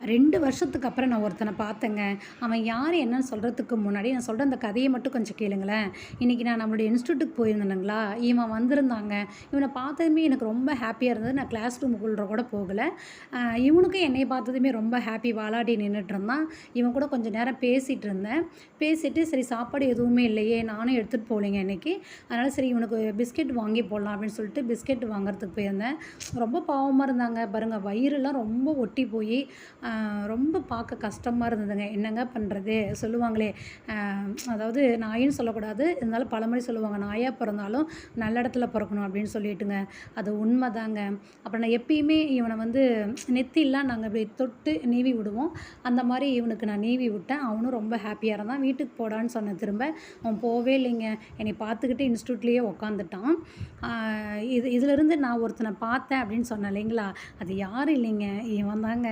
2 வருஷத்துக்கு அப்புறம் நான் ஒருத்தன பார்த்தேங்க. அவன் யாரு என்னன்னு சொல்றதுக்கு முன்னாடி, நான் சொல்ற அந்த கதைய மட்டும் கொஞ்சம் கேளுங்களேன். இன்னைக்கு நான் நம்மளுடைய இன்ஸ்டிடியூட்டுக்கு போயிருந்தேனுங்களா, இவன் வந்திருந்தாங்க. இவன பார்த்ததுமே எனக்கு ரொம்ப ஹேப்பியா இருந்தது. நான் கிளாஸ் ரூமுக்குள்ள கூட போகல. அ இவனுக்கும் என்னைய பார்த்ததுமே ரொம்ப ஹேப்பி வாலாட்டி நின்னுட்டுருந்தான். இவன் கூட கொஞ்சம் நேரம் பேசிட்டு இருந்தேன். பேசிட்டு சரி சாப்பாடு எதுவுமே இல்லையே, நானும் எடுத்துட்டு போகலைங்க இன்னைக்கு. அதனால சரி இவனுக்கு பிஸ்கெட் வாங்கி போடலாம் அப்படின்னு சொல்லிட்டு பிஸ்கெட் வாங்குறதுக்கு போயிருந்தேன். ரொம்ப பாவமா இருந்தாங்க. பாருங்க வயிறுலாம் ரொம்ப ஒட்டி போயி, ரொம்ப பார்க்க கஷ்டமா இருந்ததுங்க. என்னங்க பண்றது? சொல்லுவாங்களே, அ அதாவது நாயின்னு சொல்லக்கூடாது. இருந்தாலும் பழமொழி சொல்லுவாங்க, "நாயா பொறந்தாலும் நல்ல இடத்துல பொறக்கணும்" அப்படின்னு சொல்லிட்டுங்க. அது உண்மதாங்க. அப்புறம் நான் எப்பயுமே இவன வந்து நெத்திலாம் நாங்க இப்படி தொட்டு நீவி விடுவோம். அந்த மாரி இவனுக்கு நான் நீவி விட்டேன். அவனும் ரொம்ப ஹேப்பியா இருந்தான். வீட்டுக்கு போடான்னு சொன்னேன் திரும்ப. அவன் போவே இல்லைங்க. என்னைய பார்த்துக்கிட்டு இன்ஸ்டிடியூட்லயே உட்காந்துட்டான். அ இதிலருந்து நான் ஒருத்தன பார்த்தேன் அப்படின்னு சொன்னேன் இல்லைங்களா? அது யாரும் இல்லைங்க. இவன் தாங்க.